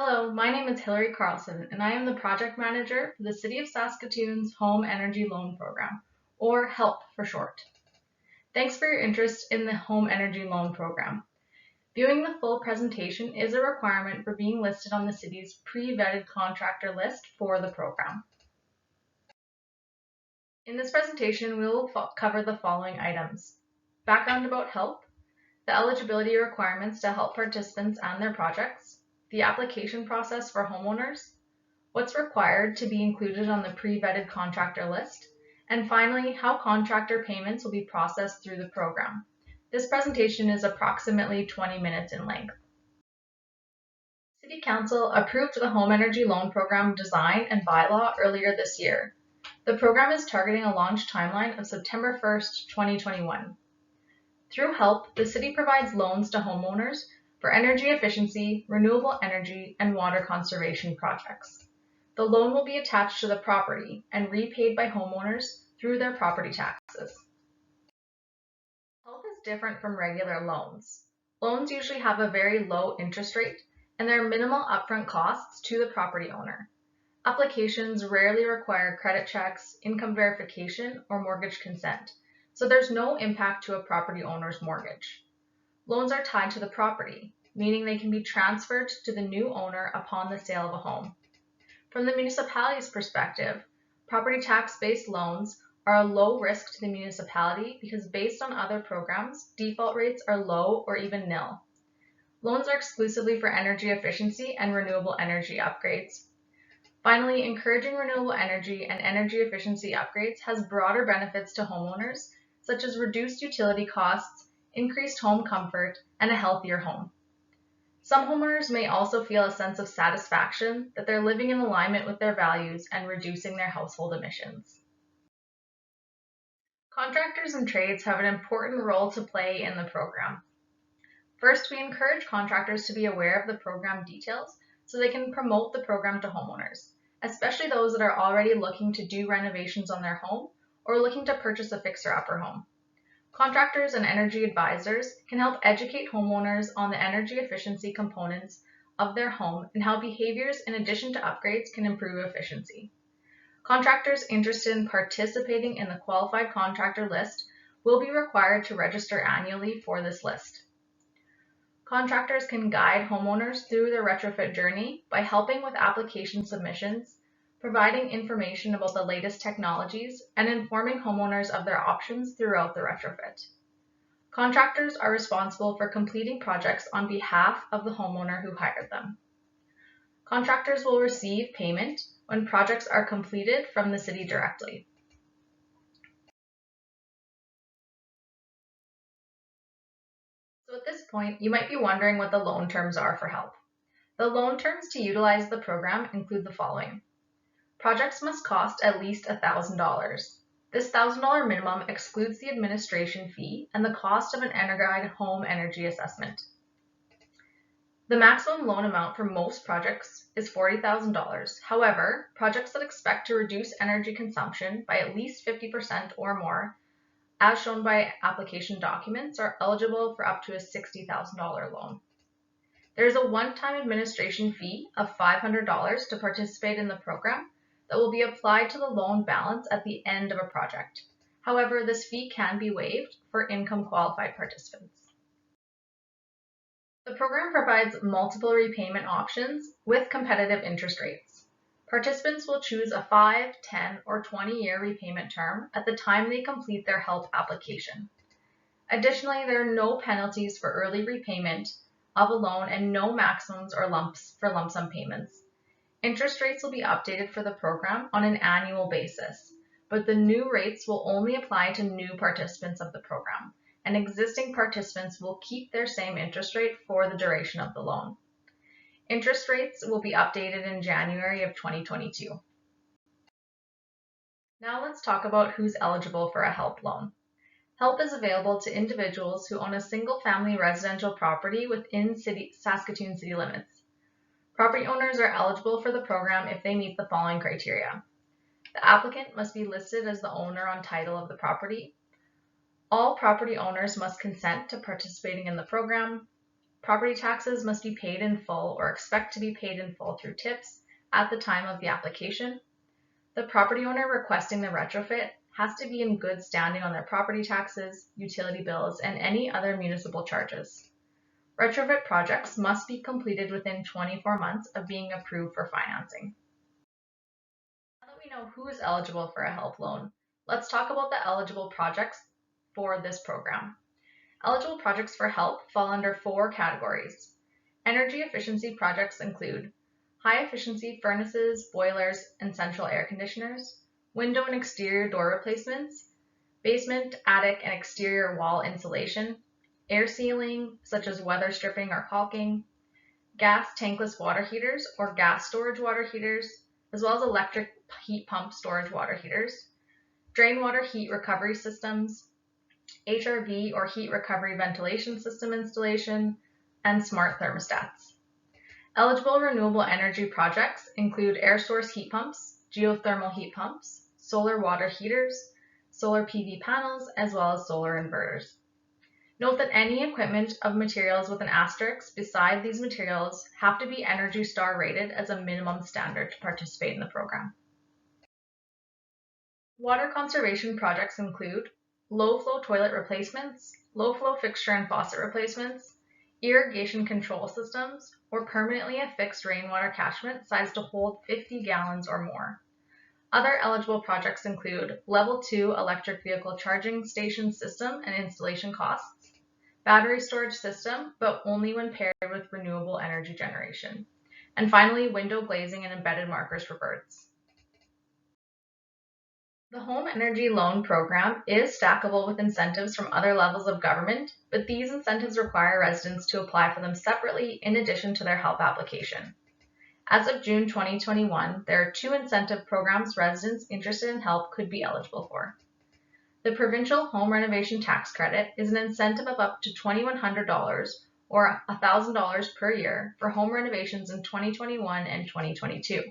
Hello, my name is Hillary Carlson, and I am the project manager for the City of Saskatoon's Home Energy Loan Program, or HELP for short. Thanks for your interest in the Home Energy Loan Program. Viewing the full presentation is a requirement for being listed on the city's pre-vetted contractor list for the program. In this presentation, we will cover the following items: background about HELP, the eligibility requirements to help participants and their projects, the application process for homeowners, what's required to be included on the pre-vetted contractor list, and finally, how contractor payments will be processed through the program. This presentation is approximately 20 minutes in length. City Council approved the Home Energy Loan Program design and bylaw earlier this year. The program is targeting a launch timeline of September 1st, 2021. Through HELP, the city provides loans to homeowners for energy efficiency, renewable energy, and water conservation projects. The loan will be attached to the property and repaid by homeowners through their property taxes. HELP is different from regular loans. Loans usually have a very low interest rate, and there are minimal upfront costs to the property owner. Applications rarely require credit checks, income verification, or mortgage consent, so there's no impact to a property owner's mortgage. Loans are tied to the property, meaning they can be transferred to the new owner upon the sale of a home. From the municipality's perspective, property tax-based loans are a low risk to the municipality because based on other programs, default rates are low or even nil. Loans are exclusively for energy efficiency and renewable energy upgrades. Finally, encouraging renewable energy and energy efficiency upgrades has broader benefits to homeowners, such as reduced utility costs, increased home comfort, and a healthier home. Some homeowners may also feel a sense of satisfaction that they're living in alignment with their values and reducing their household emissions. Contractors and trades have an important role to play in the program. First, we encourage contractors to be aware of the program details so they can promote the program to homeowners, especially those that are already looking to do renovations on their home or looking to purchase a fixer-upper home. Contractors and energy advisors can help educate homeowners on the energy efficiency components of their home and how behaviors in addition to upgrades can improve efficiency. Contractors interested in participating in the qualified contractor list will be required to register annually for this list. Contractors can guide homeowners through their retrofit journey by helping with application submissions, providing information about the latest technologies, and informing homeowners of their options throughout the retrofit. Contractors are responsible for completing projects on behalf of the homeowner who hired them. Contractors will receive payment when projects are completed from the city directly. So at this point, you might be wondering what the loan terms are for HELP. The loan terms to utilize the program include the following. Projects must cost at least $1,000. This $1,000 minimum excludes the administration fee and the cost of an EnerGuide home energy assessment. The maximum loan amount for most projects is $40,000. However, projects that expect to reduce energy consumption by at least 50% or more, as shown by application documents, are eligible for up to a $60,000 loan. There is a one-time administration fee of $500 to participate in the program that will be applied to the loan balance at the end of a project. However, this fee can be waived for income-qualified participants. The program provides multiple repayment options with competitive interest rates. Participants will choose a 5, 10, or 20-year repayment term at the time they complete their HELP application. Additionally, there are no penalties for early repayment of a loan and no maximums or lump sum payments. Interest rates will be updated for the program on an annual basis, but the new rates will only apply to new participants of the program, and existing participants will keep their same interest rate for the duration of the loan. Interest rates will be updated in January of 2022. Now let's talk about who's eligible for a HELP loan. HELP is available to individuals who own a single-family residential property within Saskatoon city limits. Property owners are eligible for the program if they meet the following criteria. The applicant must be listed as the owner on title of the property. All property owners must consent to participating in the program. Property taxes must be paid in full or expect to be paid in full through tips at the time of the application. The property owner requesting the retrofit has to be in good standing on their property taxes, utility bills, and any other municipal charges. Retrofit projects must be completed within 24 months of being approved for financing. Now that we know who is eligible for a HELP loan, let's talk about the eligible projects for this program. Eligible projects for HELP fall under 4 categories. Energy efficiency projects include high efficiency furnaces, boilers, and central air conditioners, window and exterior door replacements, basement, attic, and exterior wall insulation, air sealing, such as weather stripping or caulking, gas tankless water heaters or gas storage water heaters, as well as electric heat pump storage water heaters, drain water heat recovery systems, HRV or heat recovery ventilation system installation, and smart thermostats. Eligible renewable energy projects include air source heat pumps, geothermal heat pumps, solar water heaters, solar PV panels, as well as solar inverters. Note that any equipment of materials with an asterisk beside these materials have to be ENERGY STAR rated as a minimum standard to participate in the program. Water conservation projects include low flow toilet replacements, low flow fixture and faucet replacements, irrigation control systems, or permanently affixed rainwater catchment sized to hold 50 gallons or more. Other eligible projects include Level 2 electric vehicle charging station system and installation costs, battery storage system, but only when paired with renewable energy generation, and finally, window glazing and embedded markers for birds. The Home Energy Loan Program is stackable with incentives from other levels of government, but these incentives require residents to apply for them separately in addition to their HELP application. As of June 2021, there are 2 incentive programs residents interested in HELP could be eligible for. The Provincial Home Renovation Tax Credit is an incentive of up to $2,100 or $1,000 per year for home renovations in 2021 and 2022.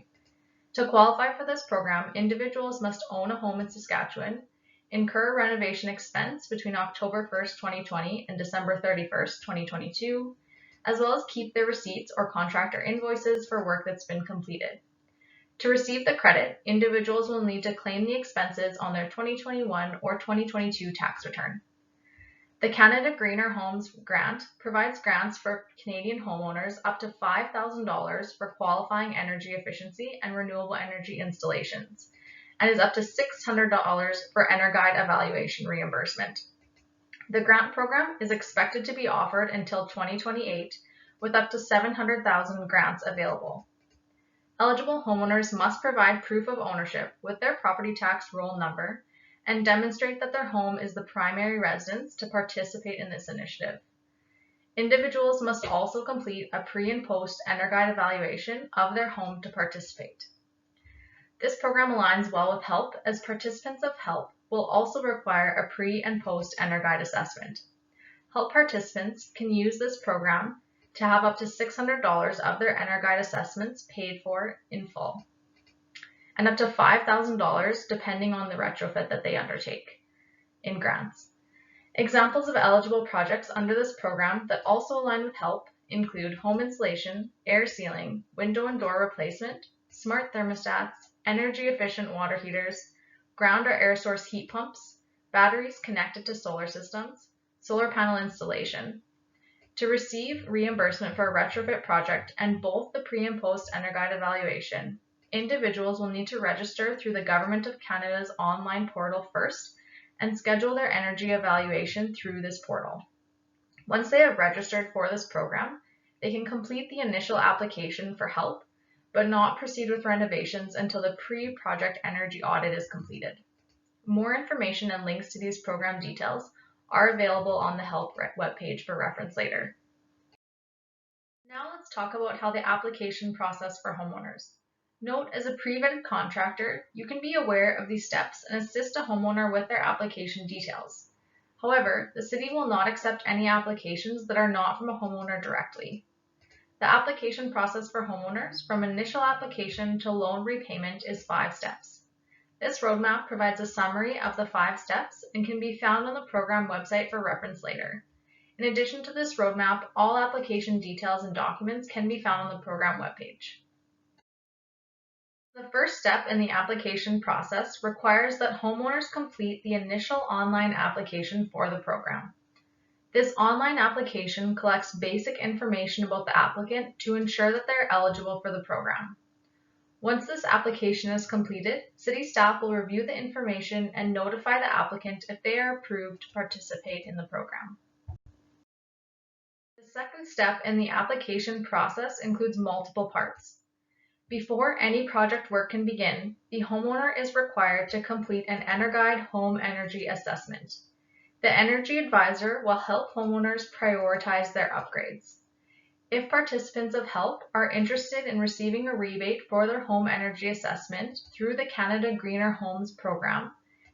To qualify for this program, individuals must own a home in Saskatchewan, incur a renovation expense between October 1st, 2020 and December 31st, 2022, as well as keep their receipts or contractor invoices for work that's been completed. To receive the credit, individuals will need to claim the expenses on their 2021 or 2022 tax return. The Canada Greener Homes Grant provides grants for Canadian homeowners up to $5,000 for qualifying energy efficiency and renewable energy installations, and is up to $600 for EnerGuide evaluation reimbursement. The grant program is expected to be offered until 2028, with up to 700,000 grants available. Eligible homeowners must provide proof of ownership with their property tax roll number and demonstrate that their home is the primary residence to participate in this initiative. Individuals must also complete a pre- and post EnerGuide evaluation of their home to participate. This program aligns well with HELP, as participants of HELP will also require a pre- and post EnerGuide assessment. HELP participants can use this program to have up to $600 of their EnerGuide assessments paid for in full, and up to $5,000 depending on the retrofit that they undertake in grants. Examples of eligible projects under this program that also align with HELP include home insulation, air sealing, window and door replacement, smart thermostats, energy efficient water heaters, ground or air source heat pumps, batteries connected to solar systems, solar panel installation. To receive reimbursement for a retrofit project and both the pre- and post EnerGuide evaluation, individuals will need to register through the Government of Canada's online portal first and schedule their energy evaluation through this portal. Once they have registered for this program, they can complete the initial application for HELP, but not proceed with renovations until the pre-project energy audit is completed. More information and links to these program details are available on the HELP webpage for reference later. Now let's talk about how the application process for homeowners. Note, as a pre-vetted contractor, you can be aware of these steps and assist a homeowner with their application details. However, the city will not accept any applications that are not from a homeowner directly. The application process for homeowners from initial application to loan repayment is 5 steps. This roadmap provides a summary of the 5 steps and can be found on the program website for reference later. In addition to this roadmap, all application details and documents can be found on the program webpage. The first step in the application process requires that homeowners complete the initial online application for the program. This online application collects basic information about the applicant to ensure that they're eligible for the program. Once this application is completed, City staff will review the information and notify the applicant if they are approved to participate in the program. The second step in the application process includes multiple parts. Before any project work can begin, the homeowner is required to complete an EnerGuide home energy assessment. The energy advisor will help homeowners prioritize their upgrades. If participants of HELP are interested in receiving a rebate for their home energy assessment through the Canada Greener Homes program,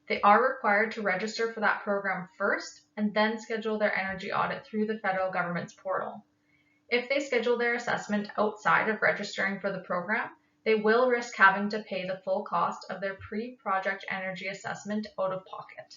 they are required to register for that program first and then schedule their energy audit through the federal government's portal. If they schedule their assessment outside of registering for the program, they will risk having to pay the full cost of their pre-project energy assessment out of pocket.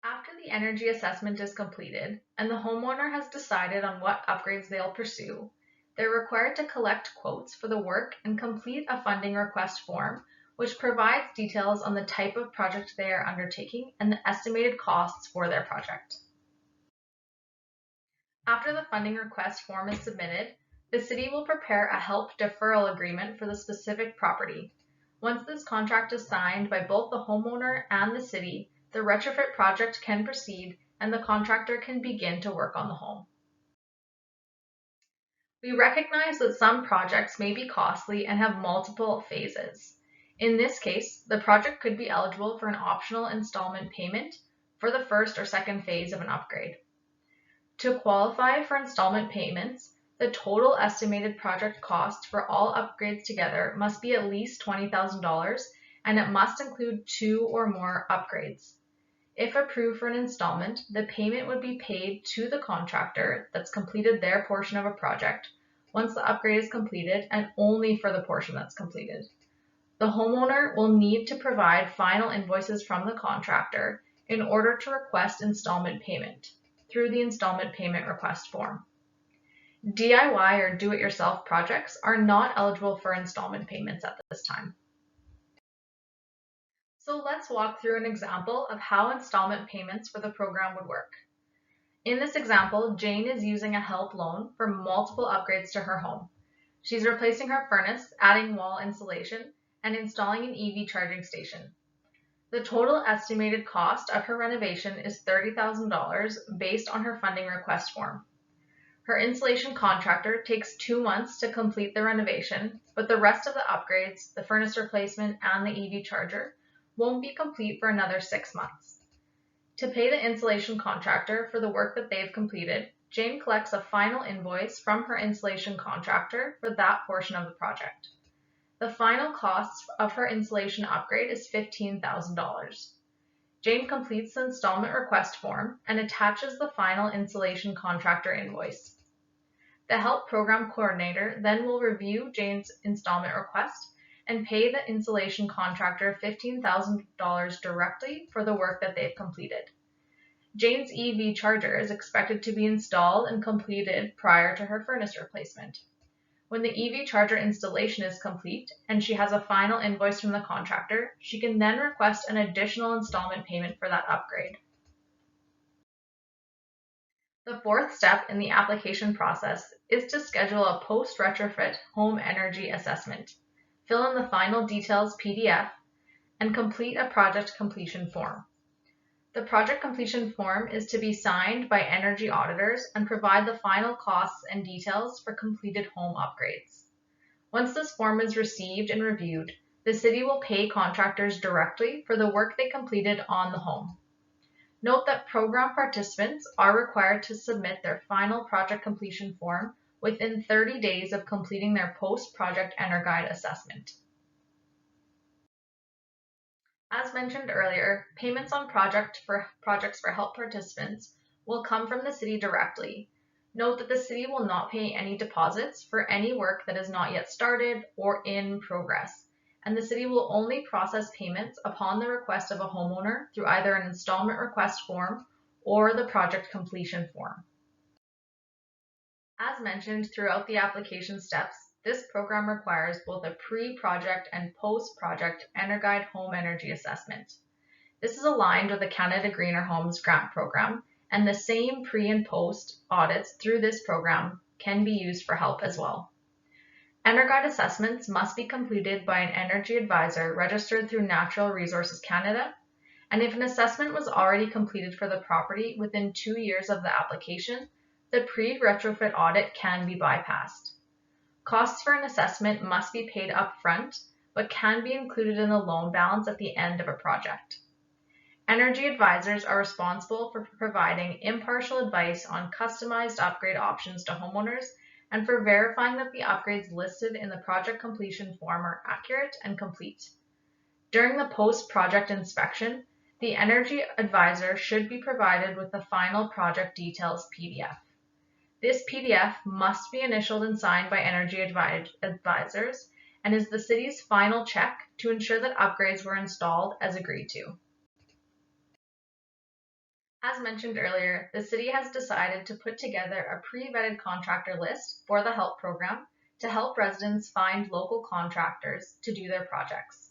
After the energy assessment is completed and the homeowner has decided on what upgrades they'll pursue, they're required to collect quotes for the work and complete a funding request form, which provides details on the type of project they are undertaking and the estimated costs for their project. After the funding request form is submitted, the City will prepare a HELP deferral agreement for the specific property. Once this contract is signed by both the homeowner and the City, the retrofit project can proceed and the contractor can begin to work on the home. We recognize that some projects may be costly and have multiple phases. In this case, the project could be eligible for an optional installment payment for the first or second phase of an upgrade. To qualify for installment payments, the total estimated project cost for all upgrades together must be at least $20,000 and it must include 2 or more upgrades. If approved for an installment, the payment would be paid to the contractor that's completed their portion of a project once the upgrade is completed and only for the portion that's completed. The homeowner will need to provide final invoices from the contractor in order to request installment payment through the installment payment request form. DIY or do-it-yourself projects are not eligible for installment payments at this time. So let's walk through an example of how installment payments for the program would work. In this example, Jane is using a HELP loan for multiple upgrades to her home. She's replacing her furnace, adding wall insulation, and installing an EV charging station. The total estimated cost of her renovation is $30,000 based on her funding request form. Her installation contractor takes 2 months to complete the renovation, but the rest of the upgrades, the furnace replacement, and the EV charger won't be complete for another 6 months. To pay the installation contractor for the work that they've completed, Jane collects a final invoice from her installation contractor for that portion of the project. The final cost of her installation upgrade is $15,000. Jane completes the installment request form and attaches the final installation contractor invoice. The HELP program coordinator then will review Jane's installment request and pay the installation contractor $15,000 directly for the work that they've completed. Jane's EV charger is expected to be installed and completed prior to her furnace replacement. When the EV charger installation is complete and she has a final invoice from the contractor, she can then request an additional installment payment for that upgrade. The fourth step in the application process is to schedule a post-retrofit home energy assessment, fill in the final details PDF, and complete a project completion form. The project completion form is to be signed by energy auditors and provide the final costs and details for completed home upgrades. Once this form is received and reviewed, the City will pay contractors directly for the work they completed on the home. Note that program participants are required to submit their final project completion form within 30 days of completing their post-project EnerGuide assessment. As mentioned earlier, payments on projects for HELP participants will come from the City directly. Note that the City will not pay any deposits for any work that is not yet started or in progress, and the City will only process payments upon the request of a homeowner through either an installment request form or the project completion form. As mentioned throughout the application steps, this program requires both a pre-project and post-project EnerGuide home energy assessment. This is aligned with the Canada Greener Homes grant program, and the same pre and post audits through this program can be used for help as well. EnerGuide assessments must be completed by an energy advisor registered through Natural Resources Canada, and if an assessment was already completed for the property within 2 years of the application, the pre-retrofit audit can be bypassed. Costs for an assessment must be paid upfront, but can be included in the loan balance at the end of a project. Energy advisors are responsible for providing impartial advice on customized upgrade options to homeowners and for verifying that the upgrades listed in the project completion form are accurate and complete. During the post-project inspection, the energy advisor should be provided with the final project details PDF. This PDF must be initialed and signed by energy advisors and is the city's final check to ensure that upgrades were installed as agreed to. As mentioned earlier, the city has decided to put together a pre-vetted contractor list for the HELP program to help residents find local contractors to do their projects.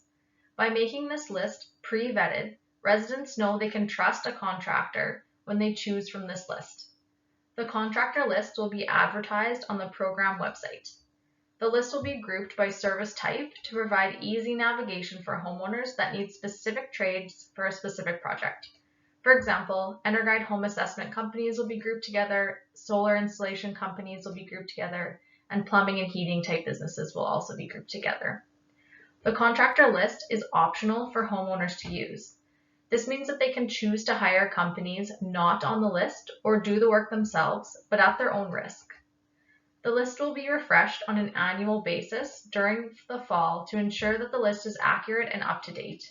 By making this list pre-vetted, residents know they can trust a contractor when they choose from this list. The contractor list will be advertised on the program website. The list will be grouped by service type to provide easy navigation for homeowners that need specific trades for a specific project. For example, EnerGuide home assessment companies will be grouped together, solar installation companies will be grouped together, and plumbing and heating type businesses will also be grouped together. The contractor list is optional for homeowners to use. This means that they can choose to hire companies not on the list or do the work themselves, but at their own risk. The list will be refreshed on an annual basis during the fall to ensure that the list is accurate and up to date.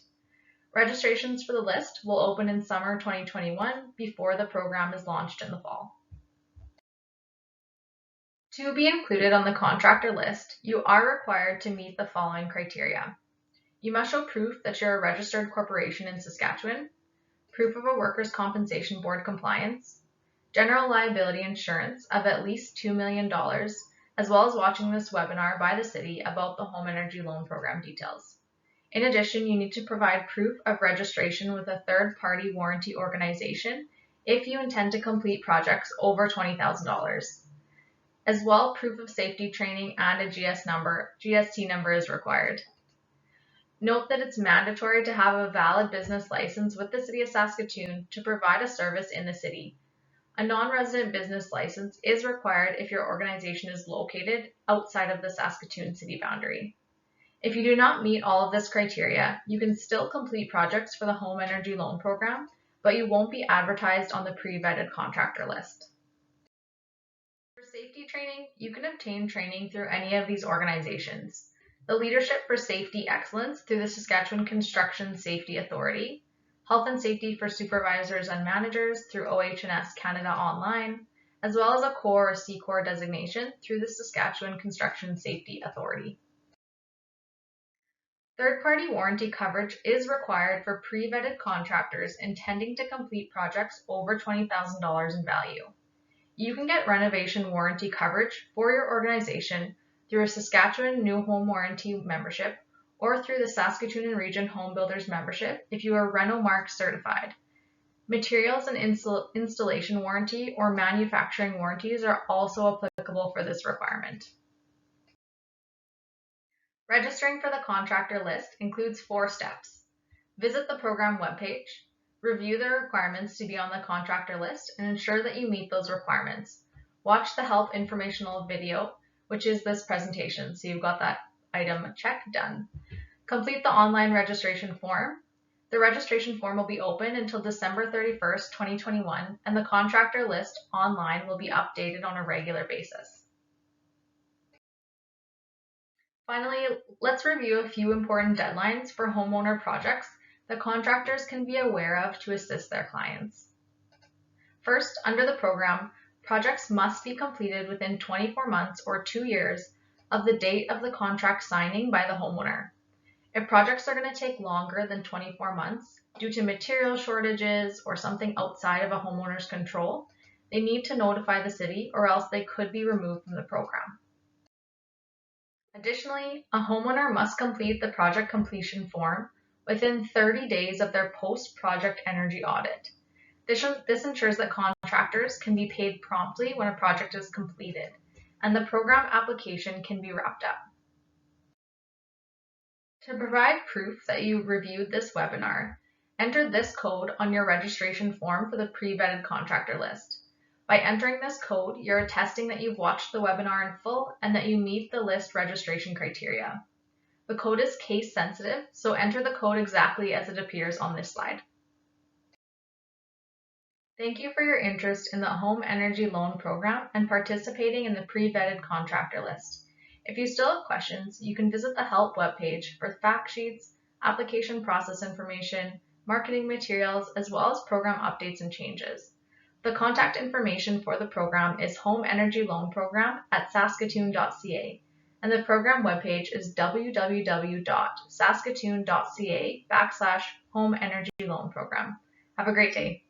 Registrations for the list will open in summer 2021 before the program is launched in the fall. To be included on the contractor list, you are required to meet the following criteria. You must show proof that you're a registered corporation in Saskatchewan, proof of a workers' compensation board compliance, general liability insurance of at least $2 million, as well as watching this webinar by the city about the home energy loan program details. In addition, you need to provide proof of registration with a third-party warranty organization if you intend to complete projects over $20,000. As well, proof of safety training and a GST number is required. Note that it's mandatory to have a valid business license with the City of Saskatoon to provide a service in the city. A non-resident business license is required if your organization is located outside of the Saskatoon city boundary. If you do not meet all of this criteria, you can still complete projects for the Home Energy Loan Program, but you won't be advertised on the pre-vetted contractor list. For safety training, you can obtain training through any of these organizations. The Leadership for Safety Excellence through the Saskatchewan Construction Safety Authority, Health and Safety for Supervisors and Managers through OH&S Canada Online, as well as a CORE or C-Corps designation through the Saskatchewan Construction Safety Authority. Third-party warranty coverage is required for pre-vetted contractors intending to complete projects over $20,000 in value. You can get renovation warranty coverage for your organization through a Saskatchewan New Home Warranty membership or through the Saskatoon and Region Home Builders membership if you are RenoMark certified. Materials and installation warranty or manufacturing warranties are also applicable for this requirement. Registering for the contractor list includes 4 steps. Visit the program webpage, review the requirements to be on the contractor list, and ensure that you meet those requirements. Watch the help informational video, which is this presentation, so you've got that item check done. Complete the online registration form. The registration form will be open until December 31st, 2021, and the contractor list online will be updated on a regular basis. Finally, let's review a few important deadlines for homeowner projects that contractors can be aware of to assist their clients. First, under the program, projects must be completed within 24 months or 2 years of the date of the contract signing by the homeowner. If projects are going to take longer than 24 months, due to material shortages or something outside of a homeowner's control, they need to notify the city or else they could be removed from the program. Additionally, a homeowner must complete the project completion form within 30 days of their post-project energy audit. This ensures that contractors can be paid promptly when a project is completed, and the program application can be wrapped up. To provide proof that you reviewed this webinar, enter this code on your registration form for the pre-vetted contractor list. By entering this code, you're attesting that you've watched the webinar in full and that you meet the list registration criteria. The code is case sensitive, so enter the code exactly as it appears on this slide. Thank you for your interest in the Home Energy Loan Program and participating in the Pre-vetted Contractor List. If you still have questions, you can visit the Help webpage for fact sheets, application process information, marketing materials, as well as program updates and changes. The contact information for the program is Home Energy Loan Program at saskatoon.ca, and the program webpage is www.saskatoon.ca/Home Energy Loan Program. Have a great day.